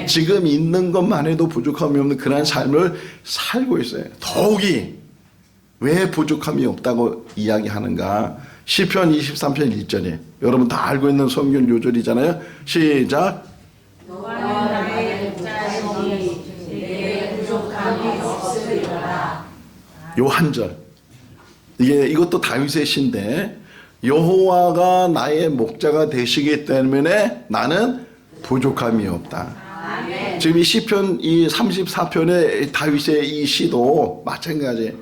지금 있는 것만 해도 부족함이 없는 그런 삶을 살고 있어요. 더욱이 왜 부족함이 없다고 이야기하는가? 시편 23편 1절에 여러분 다 알고 있는 성경 요절이잖아요. 시작. 너와 나의 목자시니 내게 부족함이 없으리라. 요 한 절. 이것도 다윗의 시인데 여호와가 나의 목자가 되시기 때문에 나는 부족함이 없다. 아멘. 지금 이 시편 이 34편의 다윗의 이 시도 마찬가지예요.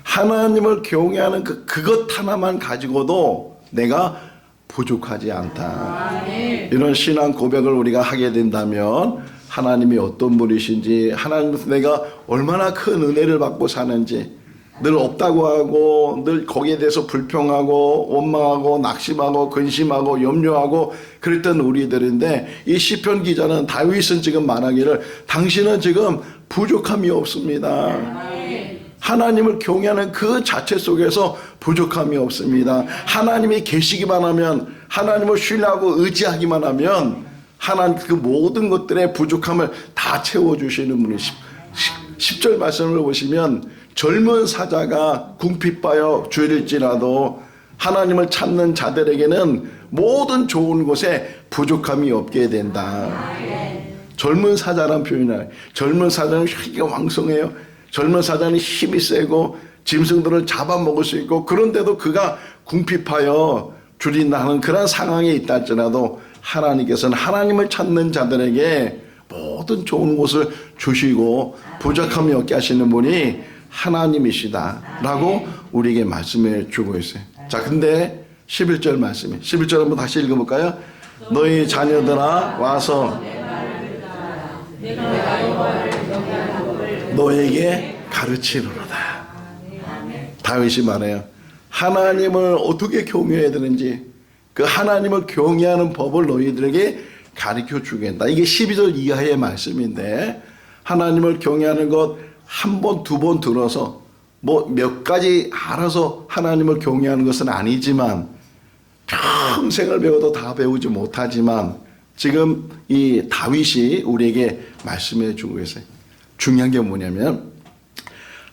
하나님을 경외하는 그것 하나만 가지고도 내가 부족하지 않다. 이런 신앙 고백을 우리가 하게 된다면 하나님이 어떤 분이신지, 하나님께서 내가 얼마나 큰 은혜를 받고 사는지, 늘 없다고 하고 늘 거기에 대해서 불평하고 원망하고 낙심하고 근심하고 염려하고 그랬던 우리들인데, 이 시편 기자는 다윗은 지금 말하기를 당신은 지금 부족함이 없습니다. 하나님을 경외하는 그 자체 속에서 부족함이 없습니다. 하나님이 계시기만 하면, 하나님을 신뢰하고 의지하기만 하면 하나님 그 모든 것들의 부족함을 다 채워주시는 분이 10절 말씀을 보시면, 젊은 사자가 궁핍하여 주일일지라도 하나님을 찾는 자들에게는 모든 좋은 곳에 부족함이 없게 된다. 젊은 사자란 표현이에요. 젊은 사자는 혈기가 왕성해요. 젊은 사자는 힘이 세고 짐승들을 잡아먹을 수 있고, 그런데도 그가 궁핍하여 줄인다는 그런 상황에 있다 할지라도 하나님께서는 하나님을 찾는 자들에게 모든 좋은 곳을 주시고 부족함이 없게 하시는 분이 하나님이시다라고 우리에게 말씀해 주고 있어요. 자, 근데 11절 말씀이 11절 한번 다시 읽어볼까요? 너희 자녀들아 와서 너에게 가르치노로다. 다윗이 말해요. 하나님을 어떻게 경외해야 되는지, 그 하나님을 경외하는 법을 너희들에게 가르쳐 주겠다. 이게 12절 이하의 말씀인데, 하나님을 경외하는 것 한 번, 두 번 들어서 뭐 몇 가지 알아서 하나님을 경외하는 것은 아니지만, 평생을 배워도 다 배우지 못하지만 지금 이 다윗이 우리에게 말씀해 주고 계세요. 중요한 게 뭐냐면,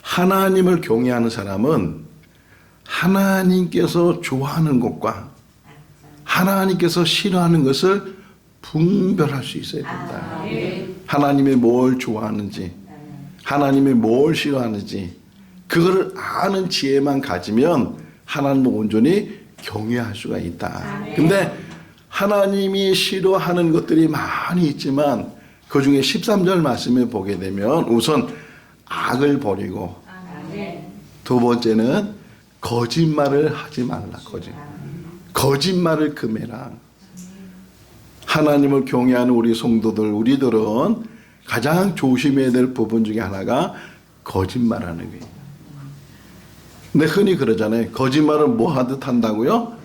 하나님을 경외하는 사람은 하나님께서 좋아하는 것과 하나님께서 싫어하는 것을 분별할 수 있어야 된다. 하나님이 뭘 좋아하는지, 하나님이 뭘 싫어하는지 그걸 아는 지혜만 가지면 하나님을 온전히 경외할 수가 있다. 근데 하나님이 싫어하는 것들이 많이 있지만 그 중에 13절 말씀을 보게 되면 우선 악을 버리고, 두 번째는 거짓말을 하지 말라. 거짓말을 금해라. 하나님을 경외하는 우리 성도들, 우리들은 가장 조심해야 될 부분 중에 하나가 거짓말하는 거예요. 근데 흔히 그러잖아요. 거짓말을 뭐 하듯 한다고요?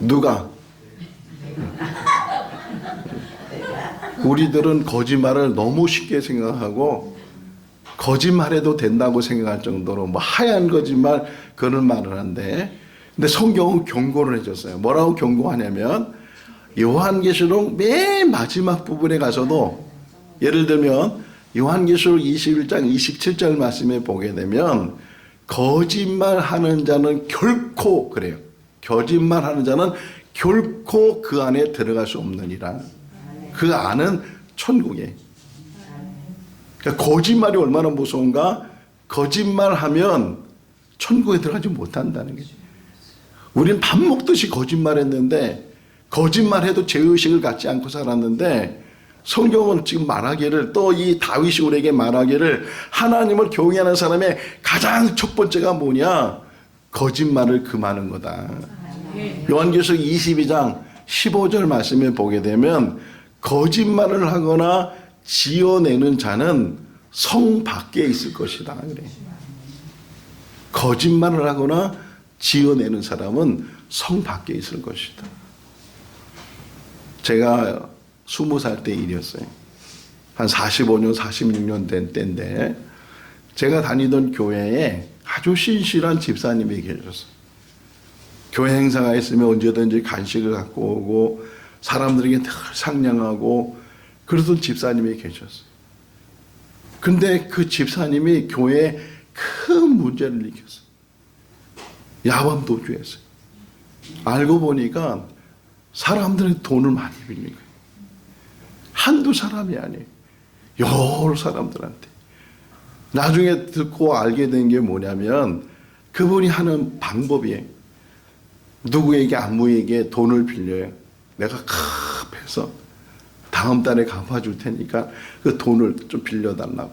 누가? 우리들은 거짓말을 너무 쉽게 생각하고 거짓말해도 된다고 생각할 정도로 뭐 하얀 거짓말 그런 말을 하는데, 근데 성경은 경고를 해줬어요. 뭐라고 경고하냐면, 요한계시록 맨 마지막 부분에 가서도, 예를 들면 요한계시록 21장 27절 말씀에 보게 되면 거짓말하는 자는 결코, 그래요, 거짓말하는 자는 결코 그 안에 들어갈 수 없느니라. 그 안은 천국이에요. 그러니까 거짓말이 얼마나 무서운가? 거짓말하면 천국에 들어가지 못한다는 거죠. 우린 밥 먹듯이 거짓말했는데, 거짓말해도 죄의식을 갖지 않고 살았는데, 성경은 지금 말하기를, 또 이 다윗이 우리에게 말하기를 하나님을 경외하는 사람의 가장 첫 번째가 뭐냐? 거짓말을 금하는 거다. 요한계시록 22장 15절 말씀에 보게 되면 거짓말을 하거나 지어내는 자는 성 밖에 있을 것이다. 그래. 거짓말을 하거나 지어내는 사람은 성 밖에 있을 것이다. 제가 20살 때 일이었어요. 한 45년, 46년 된 때인데, 제가 다니던 교회에 아주 신실한 집사님이 계셨어요. 교회 행사가 있으면 언제든지 간식을 갖고 오고 사람들에게 늘 상냥하고 그러던 집사님이 계셨어요. 근데 그 집사님이 교회에 큰 문제를 일으켰어요. 야밤 도주했어요. 알고 보니까 사람들의 돈을 많이 빌린 거예요. 한두 사람이 아니에요. 여러 사람들한테. 나중에 듣고 알게 된 게 뭐냐면 그분이 하는 방법이에요. 누구에게 아무에게 돈을 빌려요. 내가 급해서 다음 달에 갚아줄 테니까 그 돈을 좀 빌려달라고.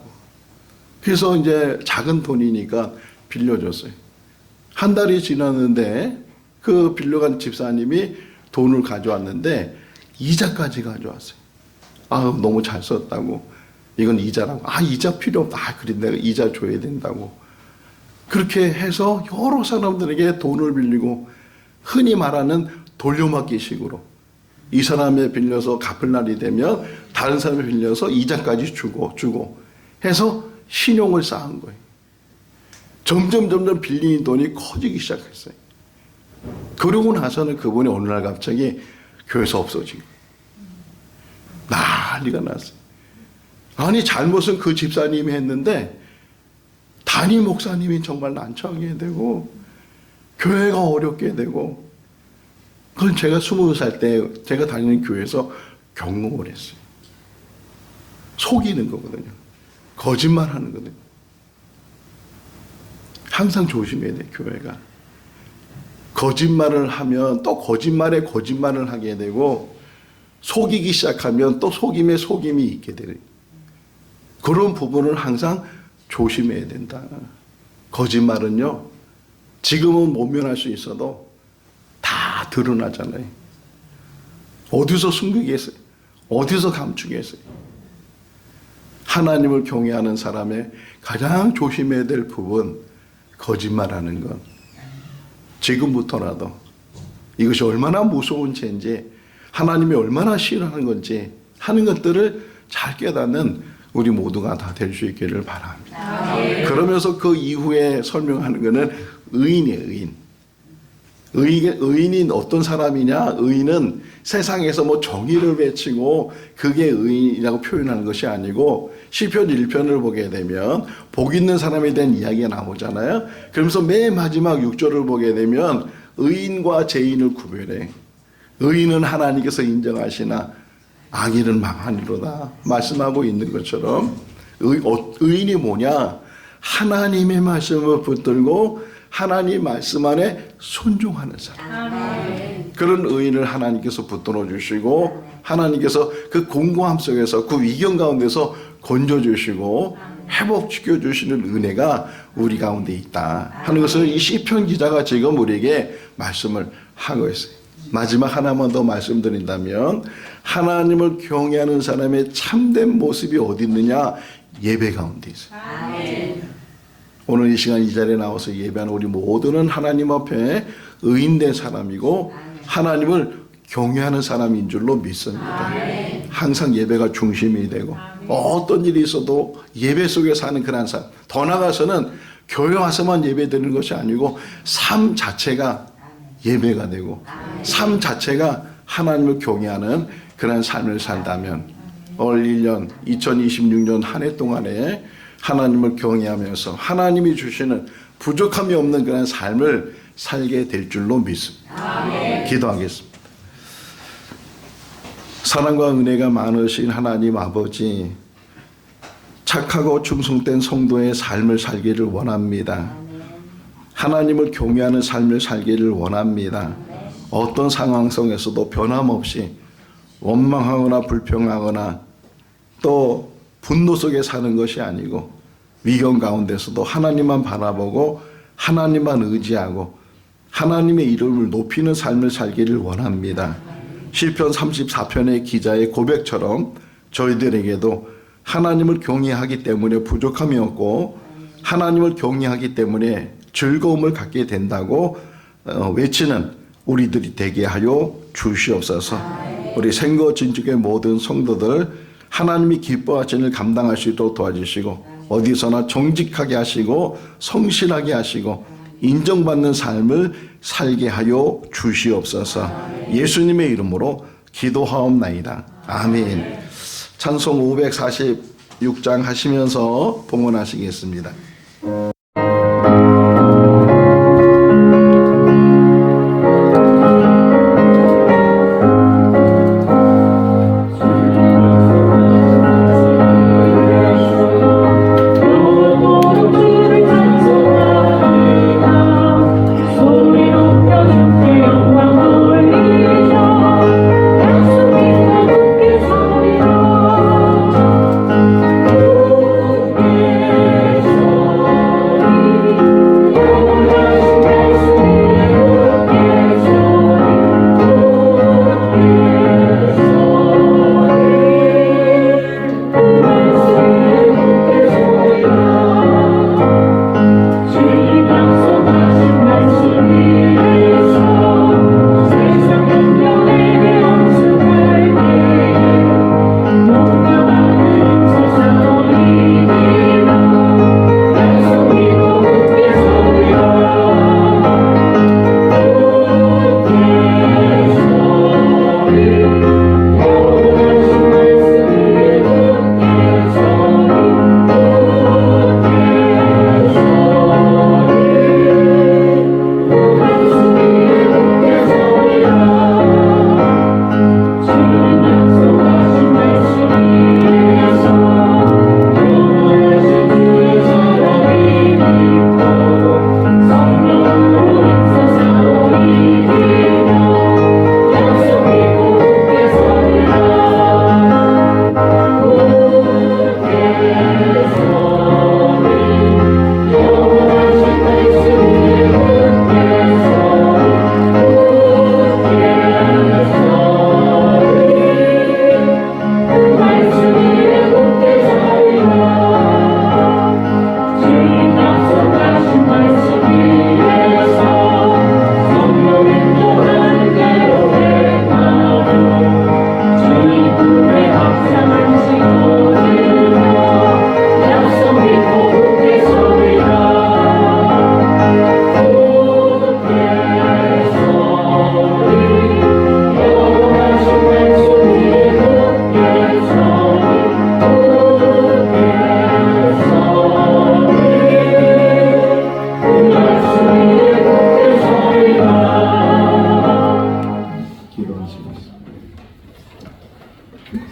그래서 이제 작은 돈이니까 빌려줬어요. 한 달이 지났는데 그 빌려간 집사님이 돈을 가져왔는데 이자까지 가져왔어요. 아, 너무 잘 썼다고. 이건 이자라고. 아, 이자 필요 없다. 아, 그래 내가 이자 줘야 된다고. 그렇게 해서 여러 사람들에게 돈을 빌리고 흔히 말하는 돌려막기식으로 이 사람에 빌려서 갚을 날이 되면 다른 사람에 빌려서 이자까지 주고 해서 신용을 쌓은 거예요. 점점 빌린 돈이 커지기 시작했어요. 그러고 나서는 그분이 어느 날 갑자기 교회에서 없어진 거예요. 난리가 났어요. 아니 잘못은 그 집사님이 했는데 담임 목사님이 정말 난처하게 되고 교회가 어렵게 되고 그건 제가 20살 때 제가 다니는 교회에서 경험을 했어요. 속이는 거거든요. 거짓말하는 거거든요. 항상 조심해야 돼요. 교회가. 거짓말을 하면 또 거짓말에 거짓말을 하게 되고 속이기 시작하면 또 속임에 속임이 있게 돼요. 그런 부분을 항상 조심해야 된다. 거짓말은요. 지금은 모면할 수 있어도 다 드러나잖아요. 어디서 숨기겠어요? 어디서 감추겠어요? 하나님을 경외하는 사람의 가장 조심해야 될 부분 거짓말하는 것. 지금부터라도 이것이 얼마나 무서운 죄인지 하나님이 얼마나 싫어하는 건지 하는 것들을 잘 깨닫는 우리 모두가 다 될 수 있기를 바랍니다. 그러면서 그 이후에 설명하는 것은 의인이에요. 의인이 어떤 사람이냐? 의인은 세상에서 뭐 정의를 외치고 그게 의인이라고 표현하는 것이 아니고 시편 1편을 보게 되면 복 있는 사람에 대한 이야기가 나오잖아요. 그러면서 맨 마지막 6절을 보게 되면 의인과 죄인을 구별해. 의인은 하나님께서 인정하시나 악인은 망하니로다 말씀하고 있는 것처럼 의인이 뭐냐? 하나님의 말씀을 붙들고 하나님 말씀 안에 순종하는 사람. 그런 의인을 하나님께서 붙들어 주시고 하나님께서 그 공고함 속에서 그 위경 가운데서 건져주시고 회복시켜 주시는 은혜가 우리 가운데 있다 하는 것을 이 시편 기자가 지금 우리에게 말씀을 하고 있어요. 마지막 하나만 더 말씀드린다면 하나님을 경외하는 사람의 참된 모습이 어디 있느냐? 예배 가운데 있어요. 오늘 이 시간 이 자리에 나와서 예배하는 우리 모두는 하나님 앞에 의인된 사람이고 하나님을 경외하는 사람인 줄로 믿습니다. 항상 예배가 중심이 되고 어떤 일이 있어도 예배 속에 사는 그런 삶. 더 나아가서는 교회 와서만 예배 드리는 것이 아니고 삶 자체가 예배가 되고 삶 자체가 하나님을 경외하는 그런 삶을 살다면 올 1년 2026년 한 해 동안에 하나님을 경외하면서 하나님이 주시는 부족함이 없는 그런 삶을 살게 될 줄로 믿습니다. 기도하겠습니다. 사랑과 은혜가 많으신 하나님 아버지, 착하고 충성된 성도의 삶을 살기를 원합니다. 하나님을 경외하는 삶을 살기를 원합니다. 어떤 상황 속에서도 변함없이 원망하거나 불평하거나 또 분노 속에 사는 것이 아니고 위경 가운데서도 하나님만 바라보고 하나님만 의지하고 하나님의 이름을 높이는 삶을 살기를 원합니다. 시편 34편의 기자의 고백처럼 저희들에게도 하나님을 경외하기 때문에 부족함이 없고 하나님을 경외하기 때문에 즐거움을 갖게 된다고 외치는 우리들이 되게 하여 주시옵소서. 우리 생거 진축의 모든 성도들 하나님이 기뻐하시는 일 감당할 수 있도록 도와주시고 어디서나 정직하게 하시고 성실하게 하시고 인정받는 삶을 살게 하여 주시옵소서. 예수님의 이름으로 기도하옵나이다. 아멘. 찬송 546장 하시면서 봉헌하시겠습니다.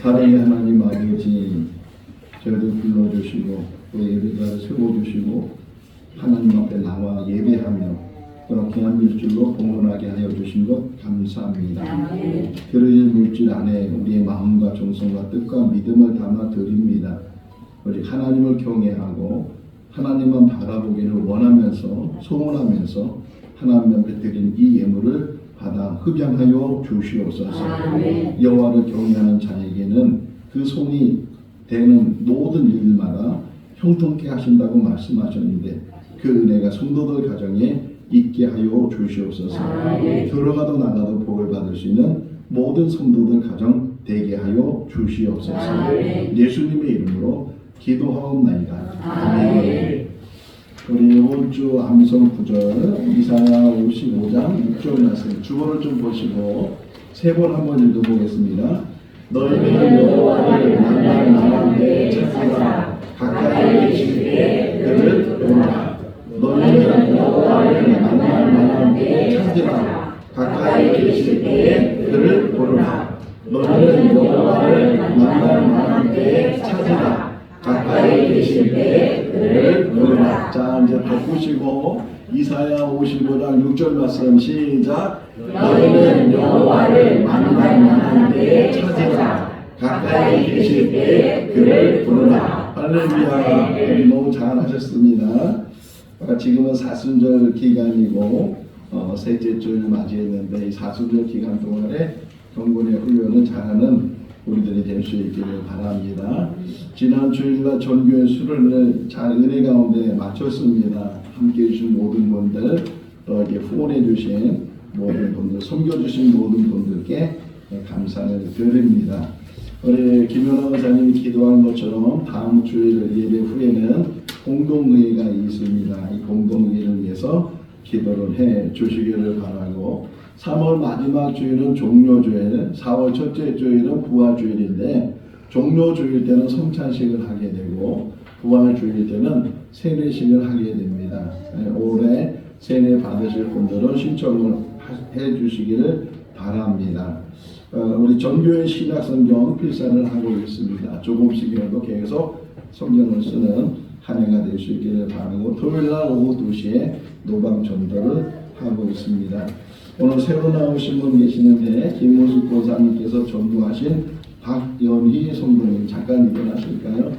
사랑의 하나님 아버지, 저희들 불러주시고 또 예배자를 세워주시고 하나님 앞에 나와 예배하며 또 귀한 물질로 봉헌하게 하여 주신 것 감사합니다. 그의 물질 안에 우리의 마음과 정성과 뜻과 믿음을 담아 드립니다. 오직 하나님을 경외하고 하나님만 바라보기를 원하면서 소원하면서 하나님 앞에 드린 이 예물을 받아 흡양하여 주시옵소서. 여호와를 경외하는 자에게는 그 손이 되는 모든 일마다 형통케 하신다고 말씀하셨는데 그 은혜가 성도들 가정에 있게 하여 주시옵소서. 들어가도 나가도 복을 받을 수 있는 모든 성도들 가정 되게 하여 주시옵소서. 예수님의 이름으로 기도하옵나이다. 아멘. 우리 이번 주 암송 구절 이사야 55장 6절 말씀 주보를 좀 보시고 세 번 한번 읽어보겠습니다. 너희는 여호와를 만날 만한 데 찾으라. 가까이 계실 때 그를 보라. 너희는 여호와를 만날 만한 데 찾으라. 가까이 계실 때 그를 보라. 너희는 여호와를 만날 만한 데 찾으라. 가까이 계실 때 그를 부르라. 자, 이제 덮으시고 이사야 55장 6절 말씀 시작. 너희는 여호와를 만날 만한 데 찾으라. 가까이 계실 때 그를 부르라. 할렐루야. 우리 너무 잘하셨습니다. 지금은 사순절 기간이고 셋째 주를 맞이했는데 이 사순절 기간 동안에 경건의 훈련을 잘하는 우리들이 될 수 있기를 바랍니다. 지난 주일날 전교회 수련을 잘 은혜 가운데 마쳤습니다. 함께해 주신 모든 분들, 또 이렇게 후원해 주신 모든 분들, 섬겨주신 모든 분들께 감사를 드립니다. 우리 김연아 의사님이 기도한 것처럼 다음 주일 예배 후에는 공동회의가 있습니다. 이 공동회의를 위해서 기도를 해 주시기를 바라고 3월 마지막 주일은 종료주일, 4월 첫째 주일은 부활주일인데 종료주일 때는 성찬식을 하게 되고 부활주일 때는 세례식을 하게 됩니다. 올해 세례 받으실 분들은 신청을 해 주시기를 바랍니다. 우리 전교회 신약성경 필사를 하고 있습니다. 조금씩이라도 계속 성경을 쓰는 한 해가 될 수 있기를 바라고 토요일날 오후 2시에 노방 전도를 하고 있습니다. 오늘 새로 나오신 분 계시는데 김문숙 권사님께서 전도하신 박연희 성도님 잠깐 일어나실까요?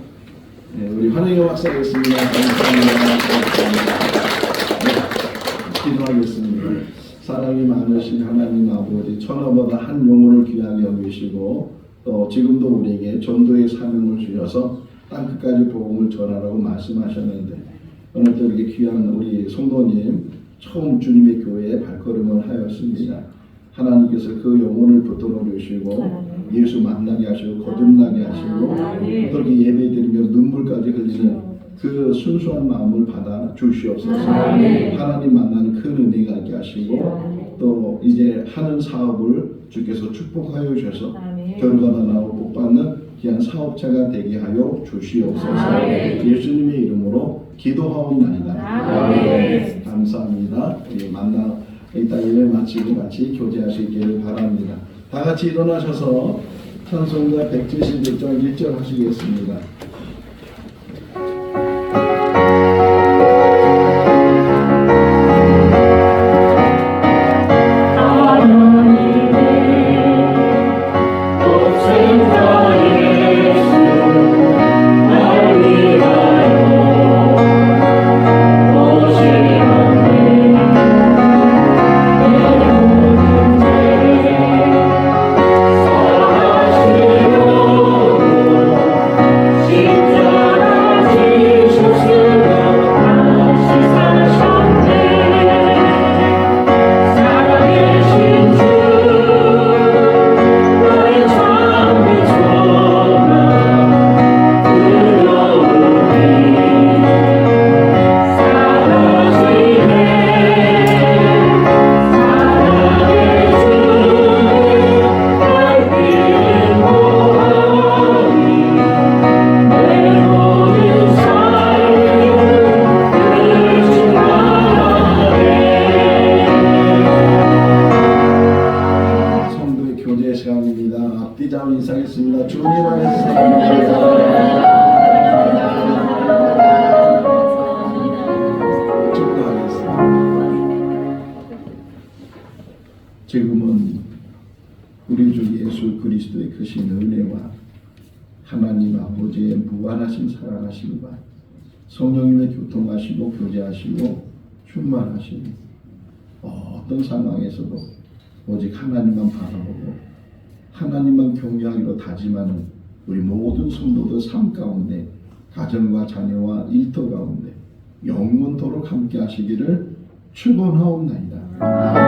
네, 우리 환영의 박사겠습니다. 감사합니다. 네, 기도하겠습니다. 사랑이 많으신 하나님 아버지 천하보다 한 영혼을 귀하게 여기시고 또 지금도 우리에게 전도의 사명을 주셔서 땅끝까지 복음을 전하라고 말씀하셨는데 오늘 또 이렇게 귀한 우리 성도님 처음 주님의 교회에 발걸음을 하였습니다. 하나님께서 그 영혼을 붙들어 주시고 예수 만나게 하시고 거듭나게 하시고 그렇게 예배드리며 눈물까지 흘리는 그 순수한 마음을 받아 주시옵소서. 하나님 만나는 큰 은혜가 있게 하시고 또 이제 하는 사업을 주께서 축복하여 주셔서 결과가 나오고 복받는 귀한 사업자가 되게 하여 주시옵소서. 예수님의 이름으로 기도하옵나이다. 감사합니다. 만나 이따 예배 마치고 같이 교제하시기를 바랍니다. 다 같이 일어나셔서 찬송가 171장 1절 하시겠습니다. 인사하겠습니다. 주님 안에서 축도하겠습니다. 지금은 우리 주 예수 그리스도의 크신 은혜와 하나님 아버지의 무한하신 사랑하심과 성령님의 교통하시고 교제하시고 충만하시고 어떤 상황에서도 오직 하나님만 바라보고 하나님만 경외하기로 다짐하는 우리 모든 성도들 삶 가운데 가정과 자녀와 일터 가운데 영원토록 함께 하시기를 축원하옵나이다.